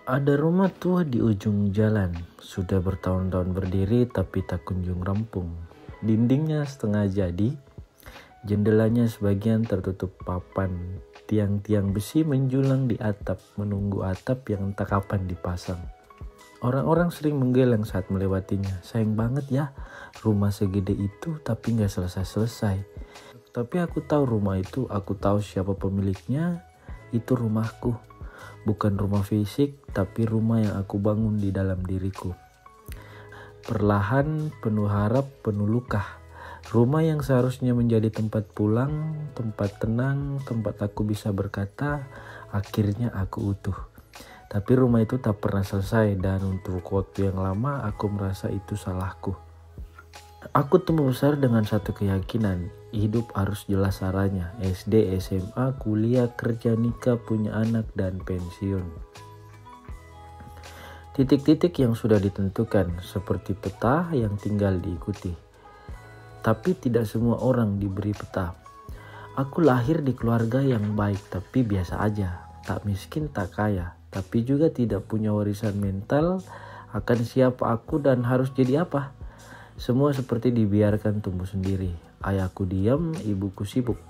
Ada rumah tua di ujung jalan, sudah bertahun-tahun berdiri tapi tak kunjung rampung. Dindingnya setengah jadi, jendelanya sebagian tertutup papan. Tiang-tiang besi menjulang di atap, menunggu atap yang entah kapan dipasang. Orang-orang sering menggeleng saat melewatinya. Sayang banget ya, rumah segede itu tapi gak selesai-selesai. Tapi aku tahu rumah itu, aku tahu siapa pemiliknya, itu rumahku. Bukan rumah fisik, tapi rumah yang aku bangun di dalam diriku. Perlahan, penuh harap, penuh luka. Rumah yang seharusnya menjadi tempat pulang, tempat tenang, tempat aku bisa berkata, akhirnya aku utuh. Tapi rumah itu tak pernah selesai dan untuk waktu yang lama aku merasa itu salahku. Aku tumbuh besar dengan satu keyakinan, hidup harus jelas arahnya. SD, SMA, kuliah, kerja, nikah, punya anak, dan pensiun. Titik-titik yang sudah ditentukan, seperti peta yang tinggal diikuti. Tapi tidak semua orang diberi peta. Aku lahir di keluarga yang baik, tapi biasa aja. Tak miskin, tak kaya, tapi juga tidak punya warisan mental akan siapa aku dan harus jadi apa. Semua seperti dibiarkan tumbuh sendiri. Ayahku diam, ibuku sibuk.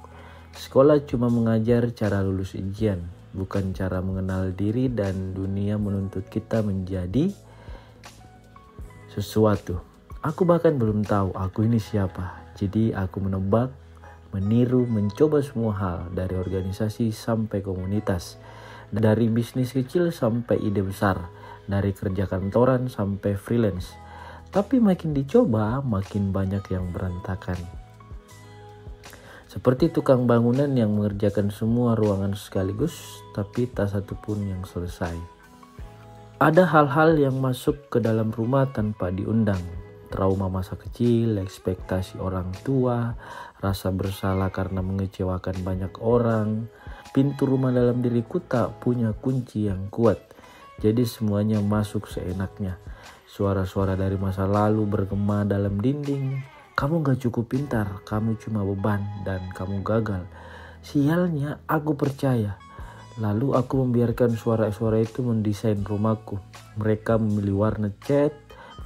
Sekolah cuma mengajar cara lulus ujian, bukan cara mengenal diri, dan dunia menuntut kita menjadi sesuatu. Aku bahkan belum tahu aku ini siapa. Jadi aku menebak, meniru, mencoba semua hal, dari organisasi sampai komunitas, dari bisnis kecil sampai ide besar, dari kerja kantoran sampai freelance. Tapi makin dicoba, makin banyak yang berantakan. Seperti tukang bangunan yang mengerjakan semua ruangan sekaligus, tapi tak satu pun yang selesai. Ada hal-hal yang masuk ke dalam rumah tanpa diundang. Trauma masa kecil, ekspektasi orang tua, rasa bersalah karena mengecewakan banyak orang. Pintu rumah dalam diriku tak punya kunci yang kuat, jadi semuanya masuk seenaknya. Suara-suara dari masa lalu bergema dalam dinding. Kamu gak cukup pintar, kamu cuma beban, dan kamu gagal. Sialnya, aku percaya. Lalu aku membiarkan suara-suara itu mendesain rumahku. Mereka memilih warna cat,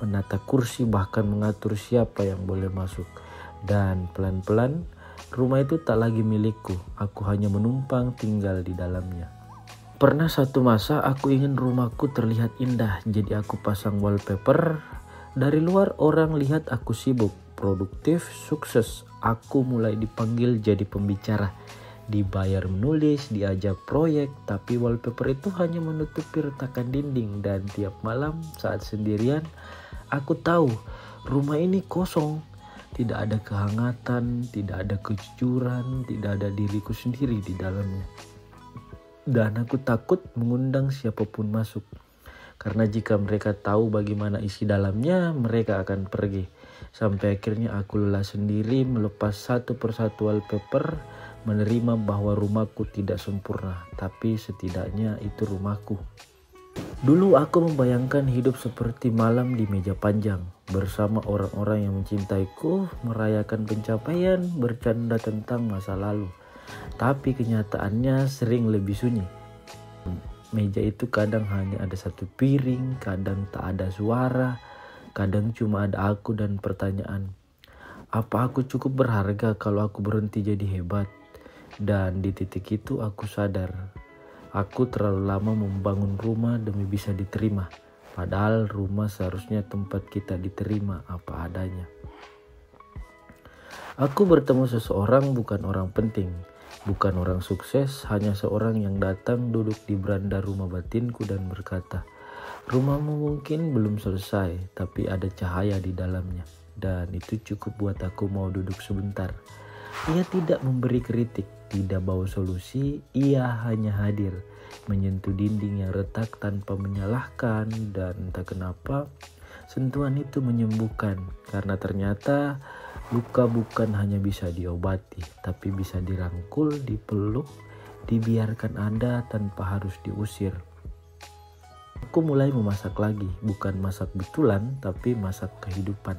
menata kursi, bahkan mengatur siapa yang boleh masuk. Dan pelan-pelan, rumah itu tak lagi milikku. Aku hanya menumpang tinggal di dalamnya. Pernah satu masa aku ingin rumahku terlihat indah, jadi aku pasang wallpaper. Dari luar orang lihat aku sibuk, produktif, sukses. Aku mulai dipanggil jadi pembicara, dibayar menulis, diajak proyek. Tapi wallpaper itu hanya menutupi retakan dinding, dan tiap malam saat sendirian aku tahu rumah ini kosong. Tidak ada kehangatan, tidak ada kejujuran, tidak ada diriku sendiri di dalamnya. Dan aku takut mengundang siapapun masuk. Karena jika mereka tahu bagaimana isi dalamnya, mereka akan pergi. Sampai akhirnya aku lelah sendiri melepas satu persatu wallpaper, menerima bahwa rumahku tidak sempurna, tapi setidaknya itu rumahku. Dulu aku membayangkan hidup seperti malam di meja panjang, bersama orang-orang yang mencintaiku, merayakan pencapaian, bercanda tentang masa lalu. Tapi kenyataannya sering lebih sunyi. Meja itu kadang hanya ada satu piring, kadang tak ada suara, kadang cuma ada aku dan pertanyaan. Apa aku cukup berharga kalau aku berhenti jadi hebat? Dan di titik itu aku sadar, aku terlalu lama membangun rumah demi bisa diterima. Padahal rumah seharusnya tempat kita diterima apa adanya. Aku bertemu seseorang, bukan orang penting, bukan orang sukses, hanya seorang yang datang duduk di beranda rumah batinku dan berkata, rumahmu mungkin belum selesai, tapi ada cahaya di dalamnya. Dan itu cukup buat aku mau duduk sebentar. Ia tidak memberi kritik, tidak bawa solusi, ia hanya hadir, menyentuh dinding yang retak tanpa menyalahkan. Dan entah kenapa, sentuhan itu menyembuhkan, karena ternyata luka bukan hanya bisa diobati, tapi bisa dirangkul, dipeluk, dibiarkan ada tanpa harus diusir. Aku mulai memasak lagi, bukan masak betulan, tapi masak kehidupan.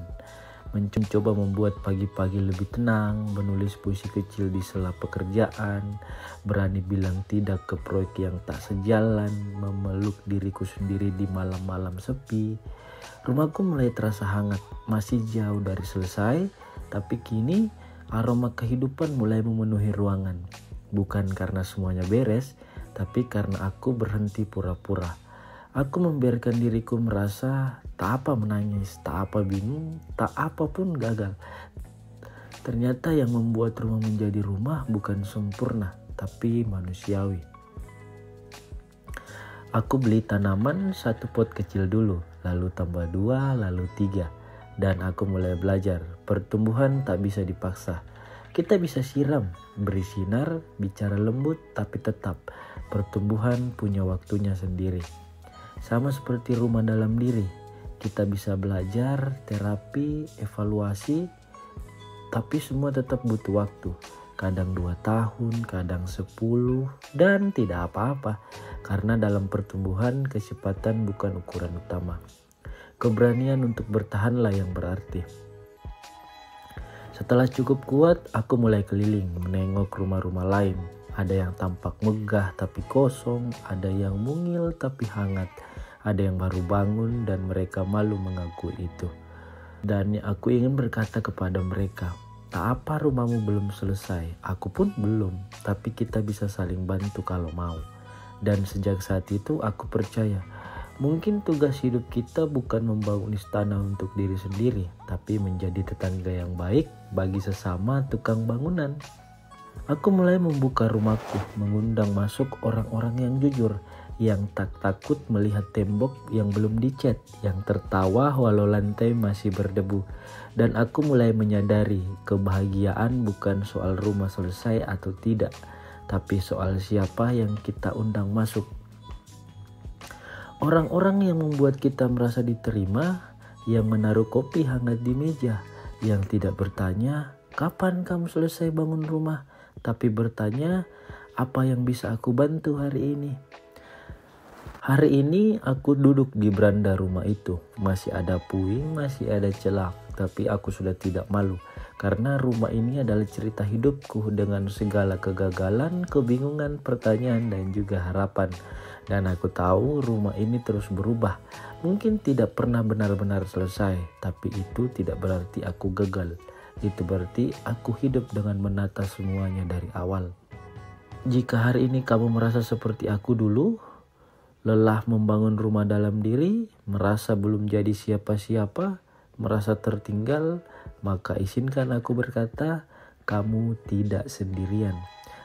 mencoba membuat pagi-pagi lebih tenang, menulis puisi kecil di sela pekerjaan, berani bilang tidak ke proyek yang tak sejalan, memeluk diriku sendiri di malam-malam sepi. Rumahku mulai terasa hangat, masih jauh dari selesai, tapi kini aroma kehidupan mulai memenuhi ruangan. Bukan karena semuanya beres, tapi karena aku berhenti pura-pura. Aku membiarkan diriku merasa tak apa menangis, tak apa bingung, tak apapun gagal. Ternyata yang membuat rumah menjadi rumah bukan sempurna, tapi manusiawi. Aku beli tanaman 1 pot kecil dulu, lalu tambah 2, lalu 3. Dan aku mulai belajar, pertumbuhan tak bisa dipaksa. Kita bisa siram, beri sinar, bicara lembut, tapi tetap pertumbuhan punya waktunya sendiri. Sama seperti rumah dalam diri, kita bisa belajar, terapi, evaluasi, tapi semua tetap butuh waktu. Kadang 2 tahun, kadang 10, dan tidak apa-apa. Karena dalam pertumbuhan, kecepatan bukan ukuran utama. Keberanian untuk bertahanlah yang berarti. Setelah cukup kuat, aku mulai keliling, menengok rumah-rumah lain. Ada yang tampak megah tapi kosong, ada yang mungil tapi hangat. Ada yang baru bangun dan mereka malu mengakui itu. Dan aku ingin berkata kepada mereka, tak apa rumahmu belum selesai, aku pun belum, tapi kita bisa saling bantu kalau mau. Dan sejak saat itu aku percaya, mungkin tugas hidup kita bukan membangun istana untuk diri sendiri, tapi menjadi tetangga yang baik bagi sesama tukang bangunan. Aku mulai membuka rumahku, mengundang masuk orang-orang yang jujur, yang tak takut melihat tembok yang belum dicat, yang tertawa walau lantai masih berdebu. Dan aku mulai menyadari kebahagiaan bukan soal rumah selesai atau tidak, tapi soal siapa yang kita undang masuk. Orang-orang yang membuat kita merasa diterima, yang menaruh kopi hangat di meja, yang tidak bertanya, kapan kamu selesai bangun rumah? Tapi bertanya, apa yang bisa aku bantu hari ini? Hari ini aku duduk di beranda rumah itu. Masih ada puing, masih ada celah, tapi aku sudah tidak malu. Karena rumah ini adalah cerita hidupku dengan segala kegagalan, kebingungan, pertanyaan, dan juga harapan. Dan aku tahu rumah ini terus berubah. Mungkin tidak pernah benar-benar selesai, tapi itu tidak berarti aku gagal. Itu berarti aku hidup dengan menata semuanya dari awal. Jika hari ini kamu merasa seperti aku dulu, lelah membangun rumah dalam diri, merasa belum jadi siapa-siapa, merasa tertinggal, maka izinkan aku berkata, kamu tidak sendirian.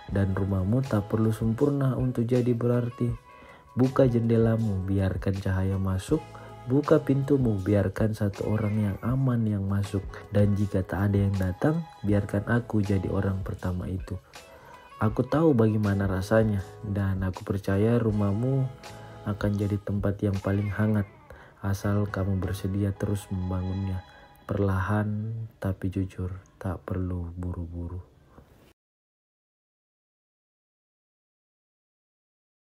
Dan rumahmu tak perlu sempurna untuk jadi berarti. Buka jendelamu, biarkan cahaya masuk. Buka pintumu, biarkan satu orang yang aman yang masuk. Dan jika tak ada yang datang, biarkan aku jadi orang pertama itu. Aku tahu bagaimana rasanya, dan aku percaya rumahmu akan jadi tempat yang paling hangat, asal kamu bersedia terus membangunnya. Perlahan tapi jujur, tak perlu buru-buru.